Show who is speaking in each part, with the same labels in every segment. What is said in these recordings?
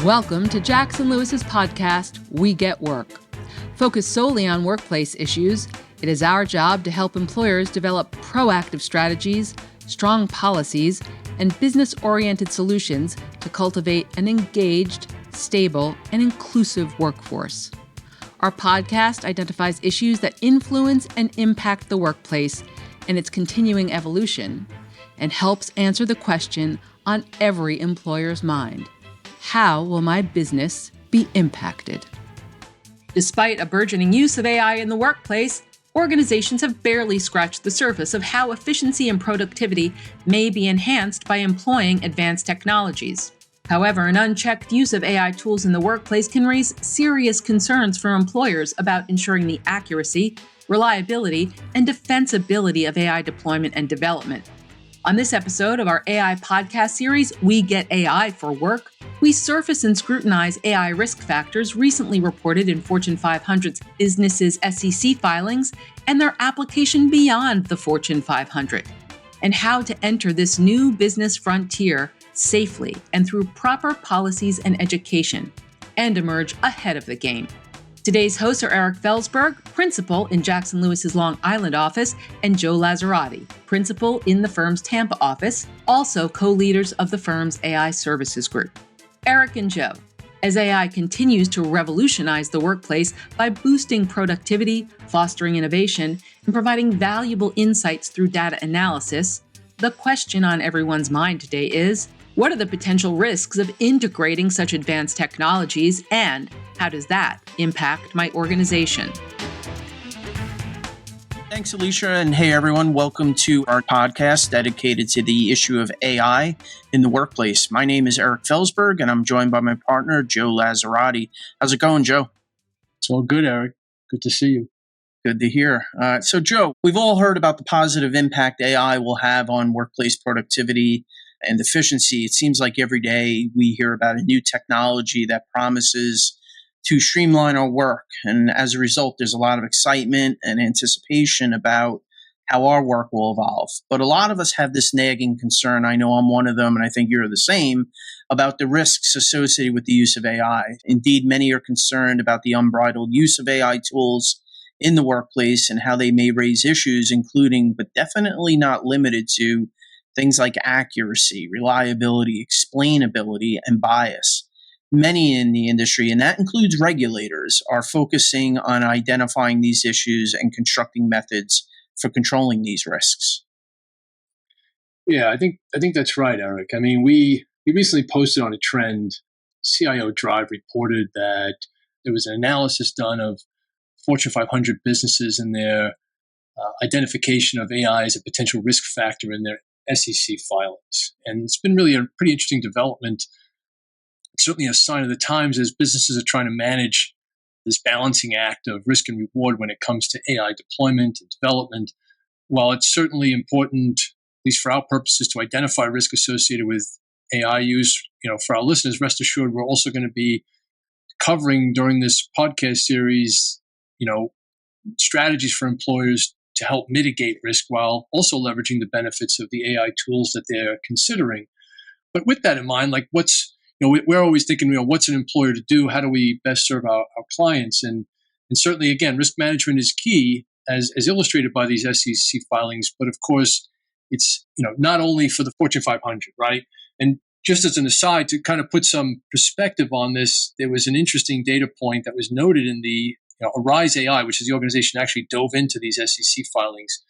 Speaker 1: Welcome to Jackson Lewis's podcast, We Get Work. Focused solely on workplace issues, it is our job to help employers develop proactive strategies, strong policies, and business-oriented solutions to cultivate an engaged, stable, and inclusive workforce. Our podcast identifies issues that influence and impact the workplace and its continuing evolution, and helps answer the question on every employer's mind: how will my business be impacted? Despite a burgeoning use of AI in the workplace, organizations have barely scratched the surface of how efficiency and productivity may be enhanced by employing advanced technologies. However, an unchecked use of AI tools in the workplace can raise serious concerns for employers about ensuring the accuracy, reliability, and defensibility of AI deployment and development. On this episode of our AI podcast series, We Get AI for Work, we surface and scrutinize AI risk factors recently reported in Fortune 500's businesses' SEC filings and their application beyond the Fortune 500, and how to enter this new business frontier safely and through proper policies and education, and emerge ahead of the game. Today's hosts are Eric Felsberg, principal in Jackson Lewis's Long Island office, and Joe Lazzarati, principal in the firm's Tampa office, also co-leaders of the firm's AI services group. Eric and Joe, as AI continues to revolutionize the workplace by boosting productivity, fostering innovation, and providing valuable insights through data analysis, the question on everyone's mind today is, what are the potential risks of integrating such advanced technologies, and how does that impact my organization?
Speaker 2: Thanks, Alicia, and hey, everyone. Welcome to our podcast dedicated to the issue of AI in the workplace. My name is Eric Felsberg, and I'm joined by my partner, Joe Lazzarati. How's it going, Joe?
Speaker 3: It's all good, Eric. Good to see you.
Speaker 2: Good to hear. So, Joe, we've all heard about the positive impact AI will have on workplace productivity and efficiency. It seems like every day we hear about a new technology that promises to streamline our work. And as a result, there's a lot of excitement and anticipation about how our work will evolve. But a lot of us have this nagging concern. I know I'm one of them, and I think you're the same, about the risks associated with the use of AI. Indeed, many are concerned about the unbridled use of AI tools in the workplace and how they may raise issues, including, but definitely not limited to, things like accuracy, reliability, explainability, and bias. Many in the industry, and that includes regulators, are focusing on identifying these issues and constructing methods for controlling these risks.
Speaker 3: Yeah, I think that's right, Eric. I mean, we recently posted on a trend. CIO Drive reported that there was an analysis done of Fortune 500 businesses and their identification of AI as a potential risk factor in their SEC filings. And it's been really a pretty interesting development. It's certainly a sign of the times as businesses are trying to manage this balancing act of risk and reward when it comes to AI deployment and development. While it's certainly important, at least for our purposes, to identify risk associated with AI use, for our listeners, rest assured we're also going to be covering during this podcast series, strategies for employers to help mitigate risk while also leveraging the benefits of the AI tools that they're considering. But with that in mind, we're always thinking, what's an employer to do? How do we best serve our clients? And certainly, again, risk management is key, as illustrated by these SEC filings. But of course, it's not only for the Fortune 500, right? And just as an aside, to kind of put some perspective on this, there was an interesting data point that was noted in the Arise AI, which is the organization that actually dove into these SEC filings.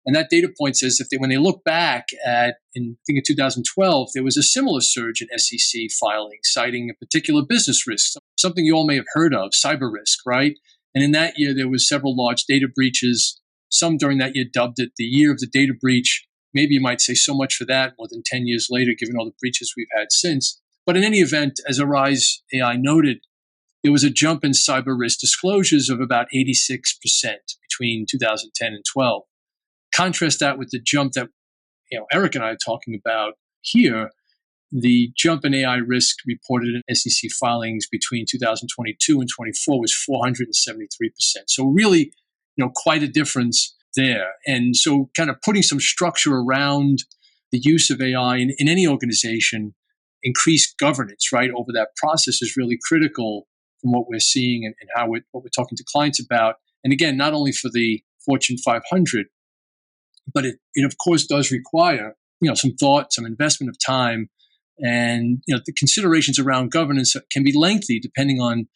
Speaker 3: And that data point says when they look back at, in 2012, there was a similar surge in SEC filings, citing a particular business risk, something you all may have heard of, cyber risk, right? And in that year, there was several large data breaches. Some during that year dubbed it the year of the data breach. Maybe you might say so much for that more than 10 years later, given all the breaches we've had since. But in any event, as Arise AI noted, there was a jump in cyber risk disclosures of about 86% between 2010 and 12. Contrast that with the jump that Eric and I are talking about here. The jump in AI risk reported in SEC filings between 2022 and 24 was 473%. So really, quite a difference there. And so kind of putting some structure around the use of AI in any organization increased governance, right, over that process is really critical from what we're seeing and what we're talking to clients about. And again, not only for the Fortune 500, but it of course does require, some thought, some investment of time, and the considerations around governance can be lengthy depending on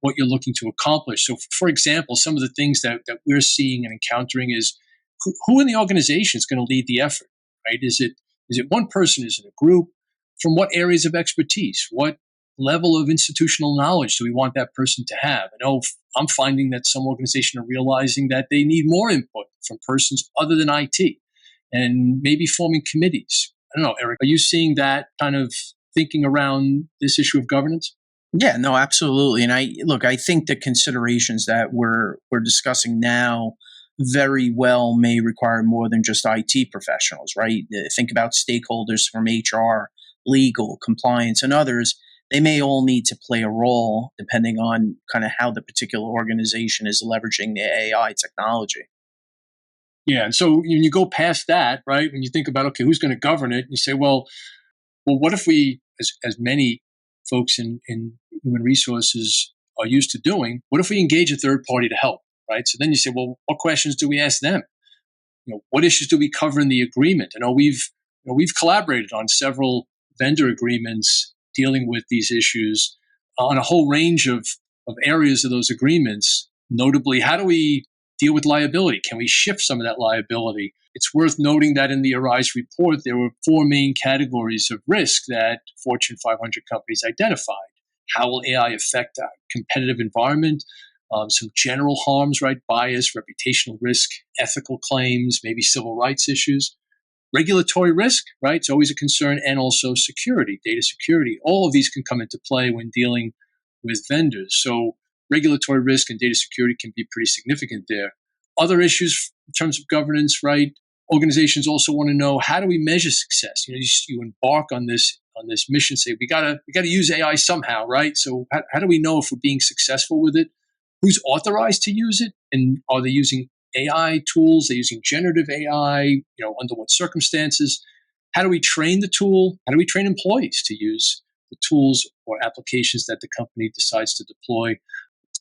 Speaker 3: what you're looking to accomplish. So, for example, some of the things that we're seeing and encountering is who in the organization is going to lead the effort, right? Is it one person? Is it a group? From what areas of expertise? What level of institutional knowledge do we want that person to have? I know I'm finding that some organizations are realizing that they need more input from persons other than IT, and maybe forming committees. I don't know, Eric, are you seeing that kind of thinking around this issue of governance?
Speaker 2: Yeah, no, absolutely. And I think the considerations that we're discussing now very well may require more than just IT professionals, right? Think about stakeholders from HR, legal, compliance, and others. They may all need to play a role depending on kind of how the particular organization is leveraging the AI technology.
Speaker 3: Yeah, and so when you go past that, right, when you think about, okay, who's going to govern it, you say, well, what if we, as many folks in human resources are used to doing, what if we engage a third party to help, right? So then you say, well, what questions do we ask them? What issues do we cover in the agreement? I know we've collaborated on several vendor agreements dealing with these issues on a whole range of areas of those agreements. Notably, how do we deal with liability? Can we shift some of that liability? It's worth noting that in the Arise report, there were 4 main categories of risk that Fortune 500 companies identified. How will AI affect our competitive environment? Some general harms, right? Bias, reputational risk, ethical claims, maybe civil rights issues. Regulatory risk, right? It's always a concern, and also security, data security. All of these can come into play when dealing with vendors. So regulatory risk and data security can be pretty significant there. Other issues in terms of governance, right? Organizations also want to know, how do we measure success? You embark on this mission, say we gotta use AI somehow, right? So how do we know if we're being successful with it? Who's authorized to use it, and are they using AI tools? They're using generative AI. Under what circumstances? How do we train the tool? How do we train employees to use the tools or applications that the company decides to deploy?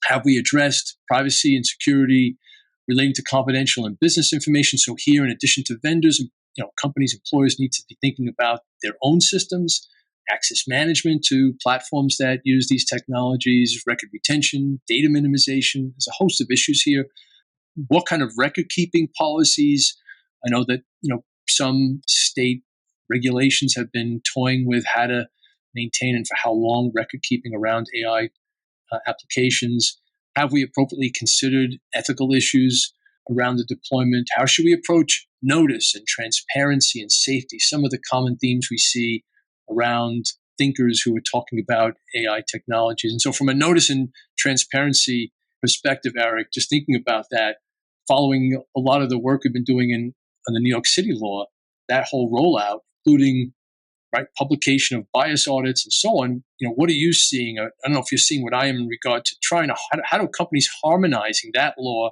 Speaker 3: Have we addressed privacy and security relating to confidential and business information? So here, in addition to vendors, companies, employers need to be thinking about their own systems, access management to platforms that use these technologies, record retention, data minimization. There's a host of issues here. What kind of record-keeping policies? I know that some state regulations have been toying with how to maintain and for how long record-keeping around AI applications. Have we appropriately considered ethical issues around the deployment? How should we approach notice and transparency and safety? Some of the common themes we see around thinkers who are talking about AI technologies. And so from a notice and transparency perspective, Eric, just thinking about that, following a lot of the work we've been doing on the New York City law, that whole rollout, including publication of bias audits and so on, what are you seeing? I don't know if you're seeing what I am in regard to trying to, how do companies harmonizing that law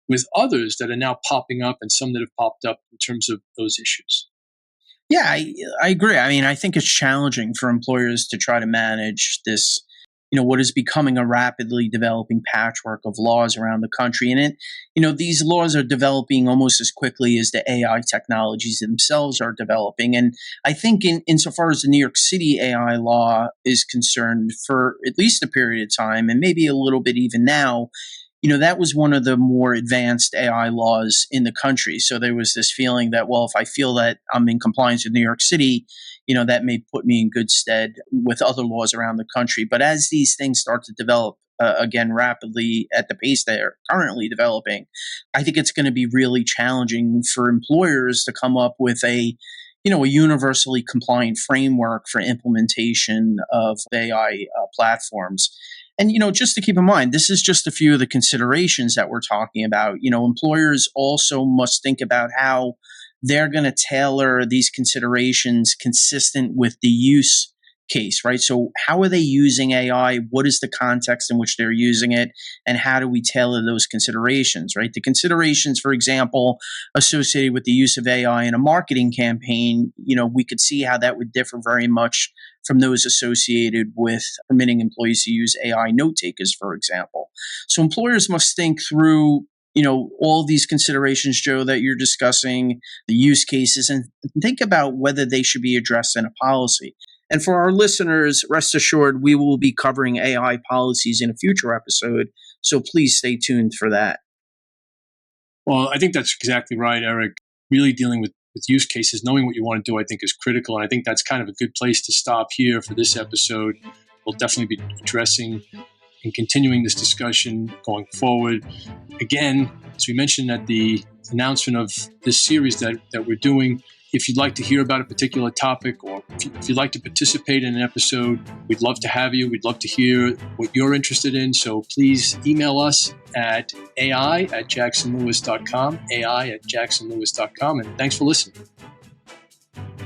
Speaker 3: with others that are now popping up and some that have popped up in terms of those issues?
Speaker 2: Yeah, I agree. I mean, I think it's challenging for employers to try to manage this, what is becoming a rapidly developing patchwork of laws around the country. And these laws are developing almost as quickly as the AI technologies themselves are developing. And I think insofar as the New York City AI law is concerned, for at least a period of time, and maybe a little bit even now, that was one of the more advanced AI laws in the country. So there was this feeling that, well, if I feel that I'm in compliance with New York City, that may put me in good stead with other laws around the country. But as these things start to develop, again, rapidly at the pace they're currently developing, I think it's going to be really challenging for employers to come up with a universally compliant framework for implementation of AI platforms. And, just to keep in mind, this is just a few of the considerations that we're talking about. Employers also must think about how they're going to tailor these considerations consistent with the use case, right? So how are they using AI? What is the context in which they're using it? And how do we tailor those considerations, right? The considerations, for example, associated with the use of AI in a marketing campaign, we could see how that would differ very much from those associated with permitting employees to use AI note takers, for example. So employers must think through, all these considerations, Joe, that you're discussing, the use cases, and think about whether they should be addressed in a policy. And for our listeners, rest assured, we will be covering AI policies in a future episode. So please stay tuned for that.
Speaker 3: Well, I think that's exactly right, Eric. Really dealing with use cases, knowing what you want to do, I think is critical. And I think that's kind of a good place to stop here for this episode. We'll definitely be addressing and continuing this discussion going forward. Again, as we mentioned at the announcement of this series that we're doing, if you'd like to hear about a particular topic or if you'd like to participate in an episode, we'd love to have you. We'd love to hear what you're interested in. So please email us at ai@jacksonlewis.com, ai@jacksonlewis.com. And thanks for listening.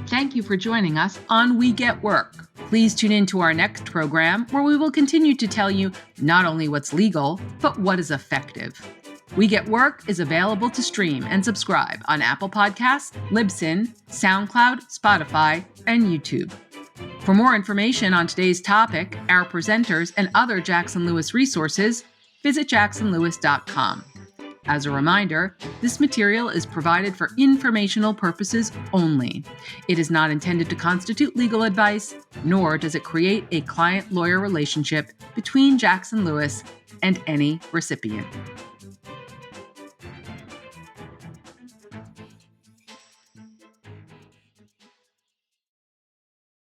Speaker 1: Thank you for joining us on We Get Work. Please tune in to our next program where we will continue to tell you not only what's legal, but what is effective. We Get Work is available to stream and subscribe on Apple Podcasts, Libsyn, SoundCloud, Spotify, and YouTube. For more information on today's topic, our presenters, and other Jackson Lewis resources, visit jacksonlewis.com. As a reminder, this material is provided for informational purposes only. It is not intended to constitute legal advice, nor does it create a client-lawyer relationship between Jackson Lewis and any recipient.